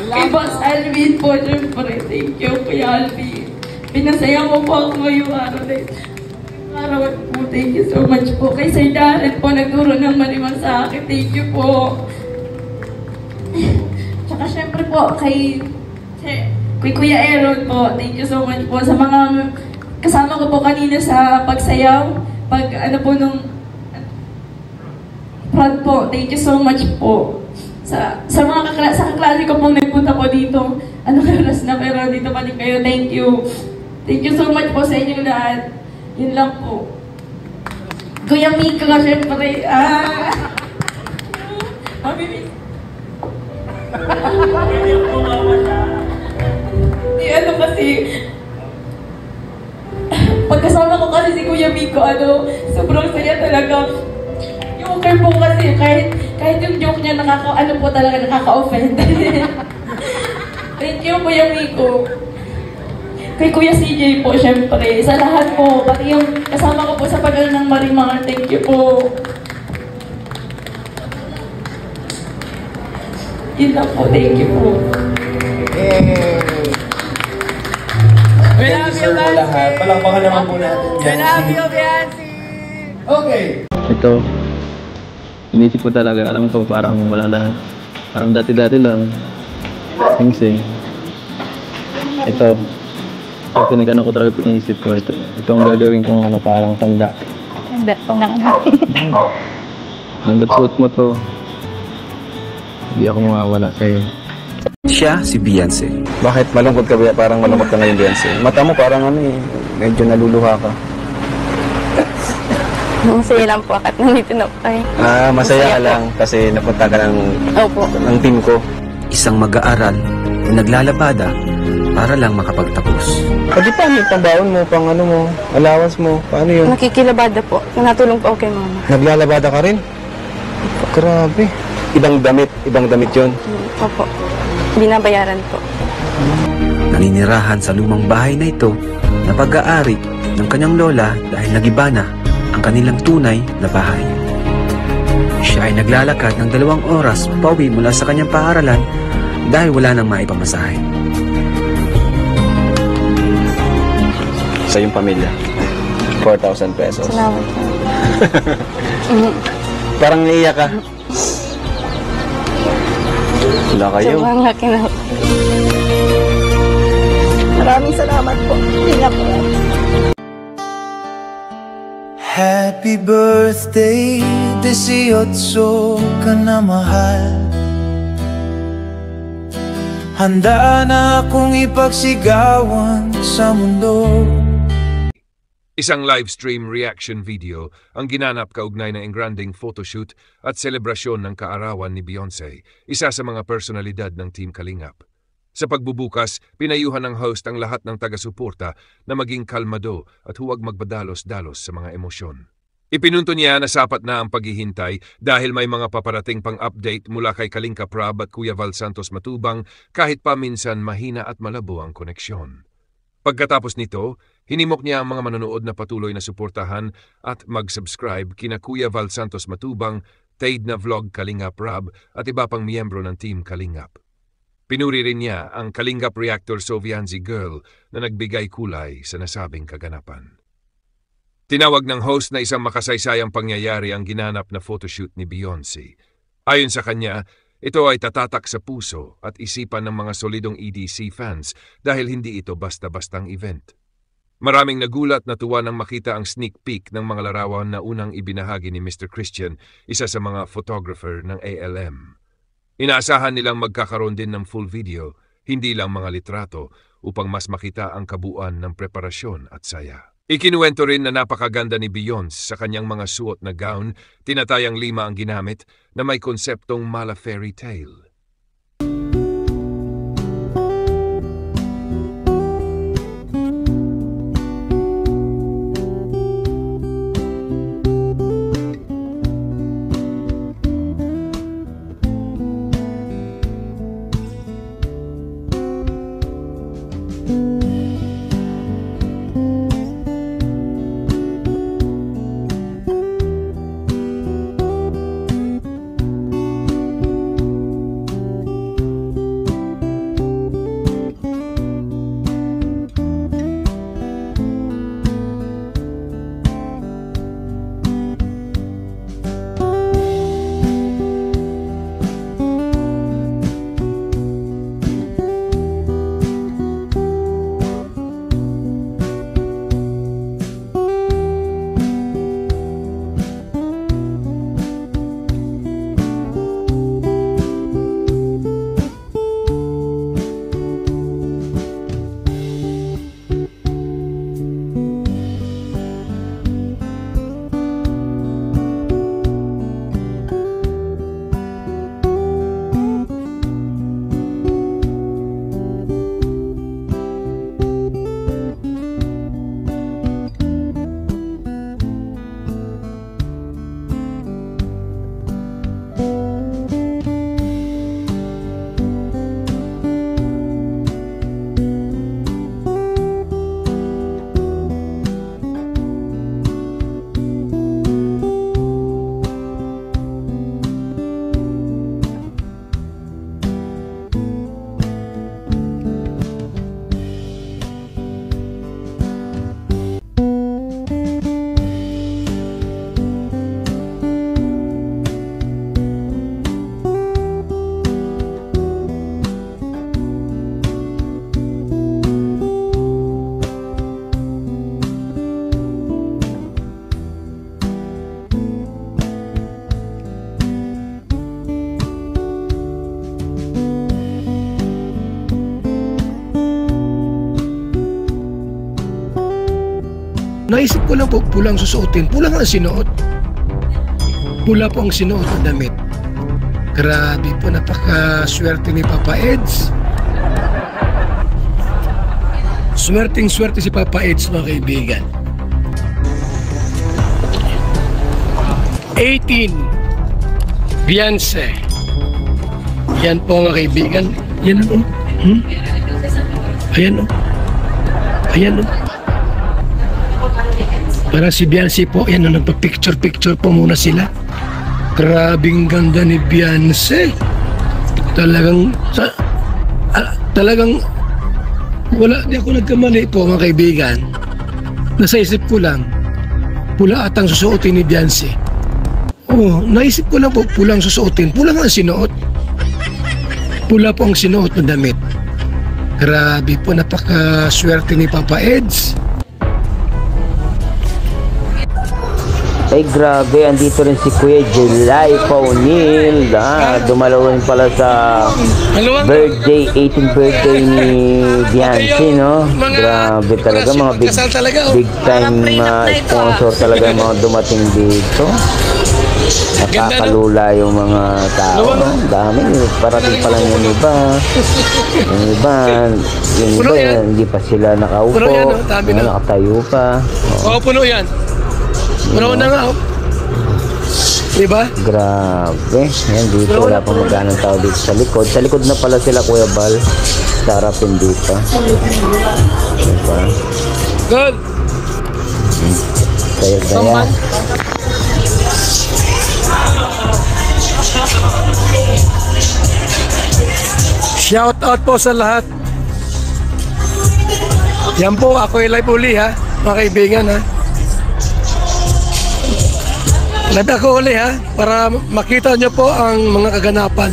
Kay Boss Alvin po, syempre. Thank you, Kuya Alvin. Pinasaya mo po ako ngayong araw na ito. Araw po, thank you so much po. Kay Sir Darren po, nagturo ng marimang sa akin. Thank you po. Tsaka syempre po, kay Kuya Aaron po, thank you so much po. Sa mga kasama ko po kanina sa pagsayaw, ano po nung front po, thank you so much po. Sa mga kaklase ko pong nagpunta po dito, oras na pero dito pa din kayo, thank you. Thank you so much po sa inyong lahat. Yun lang po. Kuya Mika, syempre, mamimiss. Kasi, pagkasama ko kasi si Kuya Miko, sobrang saya talaga. Joker po kasi, kahit yung joke niya nakaka-offend. Thank you, Kuya Miko. Kay Kuya CJ po, syempre. Sa lahat po, pati yung kasama ko po sa Pagal ng Marimar, thank you po. Yun lang po, thank you po. We love you, Biancy! Palakpakan naman po natin, Biancy. We love you, Biancy! Okay. Ito, inisip ko talaga, alam ko parang wala na, parang dati-dati lang. Sing-sing. Ito pinagano ko talaga inisip ko, ito ang gagawin kong parang tanda. Tanda, Hanggat suot mo to, hindi ako mawawala sa'yo. Siya si Beyonce. Bakit malungkot ka ba? Parang malungkot ka ngayon, Beyonce. Mata mo parang medyo naluluha ka. Masaya lang po at nandito na po kayo. Masaya ka lang kasi napunta ka ng team ko. Isang mag-aaral na naglalabada para lang makapagtapos. Di paano yung pambaon mo, allowance mo, paano yun? Nakikilabada po. Natulong po ako kay mama. Naglalabada ka rin? Grabe. Ibang damit yun? Opo. Binabayaran po. Naninirahan sa lumang bahay na ito na pag-aari ng kanyang lola dahil nagiba na ang kanilang tunay na bahay. Siya ay naglalakad ng 2 oras pauwi mula sa kanyang paaralan dahil wala nang maipamasahe. Sa iyong pamilya, 4,000 pesos. Salamat po. Parang naiiyak ka. Wala kayo. Sobrang laki na. Maraming salamat po. Ingat po. Happy birthday, 18 ka na mahal. Handa na akong ipagsigawan sa mundo. Isang live stream reaction video ang ginanap kaugnay ng engranding photoshoot at selebrasyon ng kaarawan ni Beyonce, isa sa mga personalidad ng Team Kalingap. Sa pagbubukas, pinayuhan ng host ang lahat ng taga-suporta na maging kalmado at huwag magbadalos-dalos sa mga emosyon. Ipinunto niya na sapat na ang paghihintay dahil may mga paparating pang update mula kay Kalingap Rob at Kuya Val Santos Matubang kahit pa minsan mahina at malabo ang koneksyon. Pagkatapos nito, hinimok niya ang mga manonood na patuloy na suportahan at mag-subscribe kina Kuya Val Santos Matubang, Tade na Vlog Kalingap Rob at iba pang miyembro ng Team Kalingap. Pinuri rin niya ang Kalingap Reactor Sovianzi Girl na nagbigay kulay sa nasabing kaganapan. Tinawag ng host na isang makasaysayang pangyayari ang ginanap na photoshoot ni Beyonce. Ayon sa kanya, ito ay tatatak sa puso at isipan ng mga solidong EDC fans dahil hindi ito basta-bastang event. Maraming nagulat na tuwa nang makita ang sneak peek ng mga larawan na unang ibinahagi ni Mr. Christian, isa sa mga photographer ng ALM. Inaasahan nilang magkakaroon din ng full video, hindi lang mga litrato, upang mas makita ang kabuuan ng preparasyon at saya. Ikinuwento rin na napakaganda ni Beyonce sa kanyang mga suot na gown, tinatayang 5 ang ginamit na may konseptong mala fairy tale. naisip ko lang po, pulang susuotin. Pula nga ang sinuot. Pula po ang sinuot na damit. Grabe po, napaka-swerte ni Papa Eds. Swerteng-swerte si Papa Eds, mga kaibigan. 18. Beyonce. Yan po, mga kaibigan. Yan o. Ayan o. Ayan o. Parang si Beyonce po, yan o, nagpa-picture-picture po muna sila. Grabing ganda ni Beyonce. Talagang wala, di ako nagkamali po, mga kaibigan. Nasa isip ko lang, pula atang susuotin ni Beyonce. Oh, naisip ko lang po, pulang susuotin. Pula nga ang sinuot. Pula po ang sinuot na damit. Grabe po, napaka-swerte ni Papa Eds. Ay grabe, andito rin si Kuya Jelay Paunil. Dumalaw rin pala sa birthday, 18th birthday ni Beyonce, no? Grabe talaga, mga big time sponsor talaga yung mga dumating dito. Nakakalula yung mga tao, no? Dami, parating pa lang yung iba. Yung iba, hindi pa sila nakaupo, nakatayo pa. Oo, puno yan. Puno na nga, oh. Diba? Grabe. Yan, dito wala pang magkanang tao dito sa likod. Sa likod na pala sila, Kuya Bal. Sa harapin dito. Diba? Good. Saya-saya. Shout out po sa lahat. Yan po, ako live uli ha, mga kaibigan ha. Live ako uli ha, para makita nyo po ang mga kaganapan.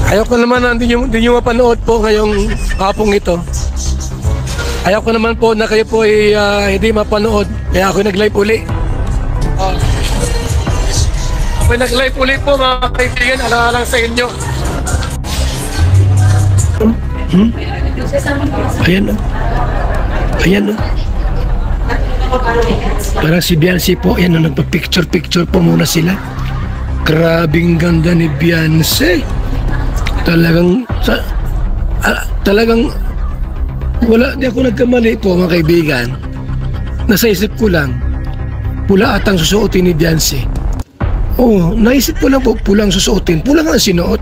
Ayoko naman na hindi nyo mapanood po ngayong hapong ito. Ayoko naman po na kayo po hindi mapanood. Kaya ako nag-live uli. Ako nag-live uli po, mga kaibigan. Alalang sa inyo. Ayan o. Ayan o. Parang si Beyonce po. Ayan o, nagpa-picture-picture po muna sila. Grabing ganda ni Beyonce. Talagang wala, di ako nagkamali po, mga kaibigan. Nasa isip ko lang, pula atang susuotin ni Beyonce. Oh, naisip ko lang po, pulang susuotin. Pula nga ang sinuot.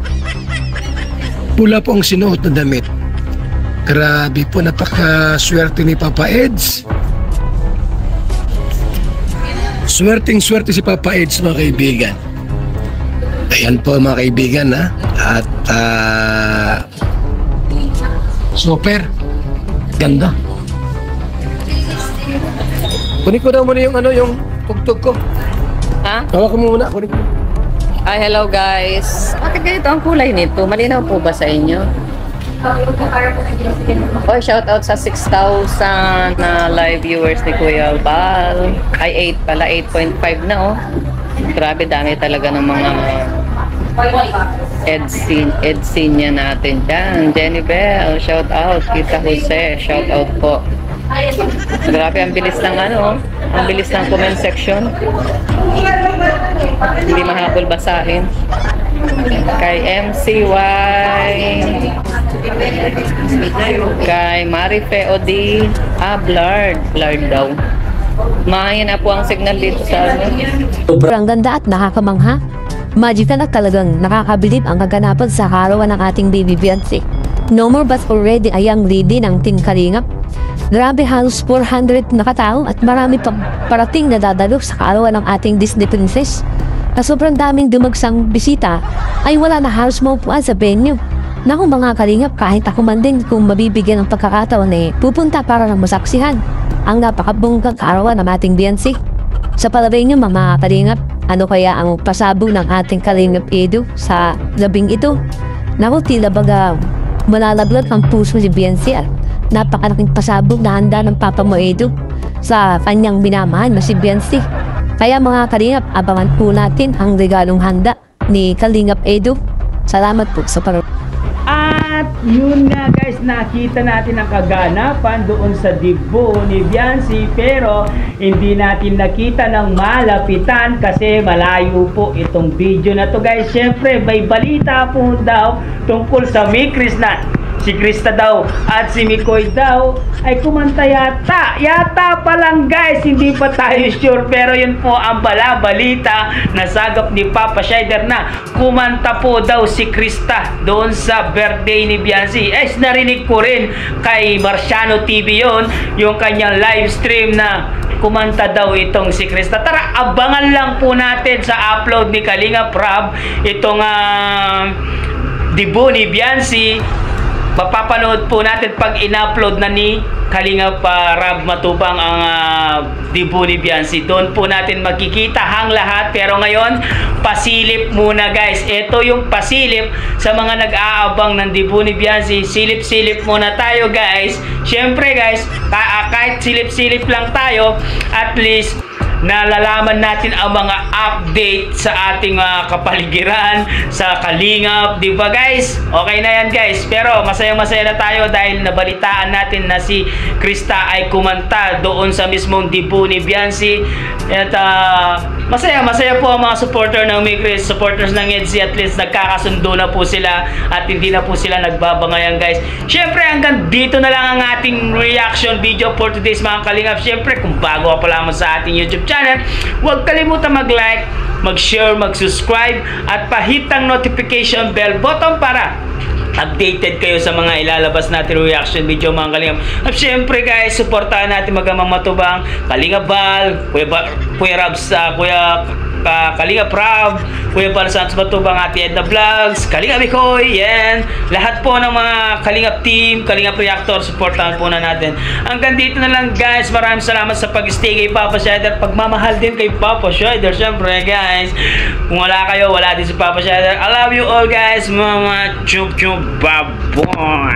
Pula po ang sinuot na damit. Grabe po, napaka-swerte ni Papa Eds. Swerteng-swerte si Papa Eds, mga kaibigan. Ayan po, mga kaibigan, ha. At super ganda. Kunin ko daw muna yung yung tugtog ko. Ha? Hawak mo muna, kunin ko. Ay, hello guys. Bakit ganito ang kulay nito? Malinaw po ba sa inyo? Oh, shout out sa 6,000 na live viewers ni Kuya Bal. Ay, 8 pala, 8.5 na oh. Grabe, dami talaga ng mga Edsinia natin dyan. Jenny Bell, shout out. Kita Jose, shout out po. Grabe, ang bilis ng ang bilis ng comment section. Hindi mahabol basahin. Kay MCY, kay Marife Odi, blurred daw. Mahina na po ang signal dito sa Sobrang ganda at nakakamangha. Magical at talagang nakakabilib ang kaganapan sa karawan ng ating baby Beyonce. No more but already ay ang lady ng Team Kalingap. Grabe, halos 400 na katao at marami pang parating na dadalo sa karawan ng ating Disney Princess. Na sobrang daming dumagsang bisita ay wala na halos maupuan sa venue. Naku mga Kalingap, kahit ako man din kung mabibigyan ng pagkakataon pupunta para lang masaksihan ang napakabonggang karawan ng ating Beyonce. Sa palagay niyo mga Kalingap, ano kaya ang pasabog ng ating Kalingap Edu sa labing ito? Naku, tila baga malalaglag ang puso ni Beyonce at napakalaking pasabog na handa ng Papa mo Edu sa kanyang minamahal na si Beyonce. Kaya mga Kalingap, abangan po natin ang regalong handa ni Kalingap Edu. Salamat po sa panonood. At yun nga guys, nakita natin ang kaganapan doon sa debut ni Biancy, pero hindi natin nakita ng malapitan kasi malayo po itong video na to guys. Syempre may balita po daw tungkol sa Mikris na si Krista daw at si Mikoy daw ay kumanta yata pa lang guys, hindi pa tayo sure, pero yun po ang balita na sagap ni Papa Shider na kumanta po daw si Krista doon sa birthday ni Biancy. Narinig ko rin kay Marciano TV yon, yung kanyang live stream na kumanta daw itong si Krista. Tara, abangan lang po natin sa upload ni Kalingap Rab itong debut ni Biancy. Mapapanood po natin pag in-upload na ni Kalingap Rab Matubang ang debut ni Biancy. Doon po natin makikita ang lahat. Pero ngayon, pasilip muna guys. Ito yung pasilip sa mga nag-aabang ng debut ni Biancy. Silip-silip muna tayo guys. Syempre guys, kahit silip-silip lang tayo, at least nalalaman natin ang mga update sa ating kapaligiran, sa Kalingap, di ba guys? Okay na yan guys, pero masaya-masaya na tayo dahil nabalitaan natin na si Krista ay kumanta doon sa mismong debut ni Biancy. At masaya po ang mga supporter ng Mikris, supporters ng EDSI, at least nagkakasundo na po sila at hindi na po sila nagbabangayan guys. Syempre hanggang dito na lang ang ating reaction video for today's mga Kalingap. Syempre kung bago ka pa lamang sa ating YouTube channel, huwag kalimutan mag-like, mag-share, mag-subscribe at pahit ang notification bell button para updated kayo sa mga ilalabas natin reaction video mga Kalingap. At syempre guys, supportahan natin Magamang Matubang, Kalingap Bal, Kuya Rabs, Kalingap Rab, Kuya Bal Santos Matubang, Ate Edna Vlogs, Kalingap Mikoy, yan. Lahat po ng mga Kalingap team, Kalingap Reactor, supportahan po na natin. Hanggang dito na lang guys. Maraming salamat sa pag-stay kay Papa Shider. Pagmamahal din kay Papa Shider. Syempre guys, kung wala kayo, wala din si Papa Shider. I love you all guys. Mama chup chup baboy.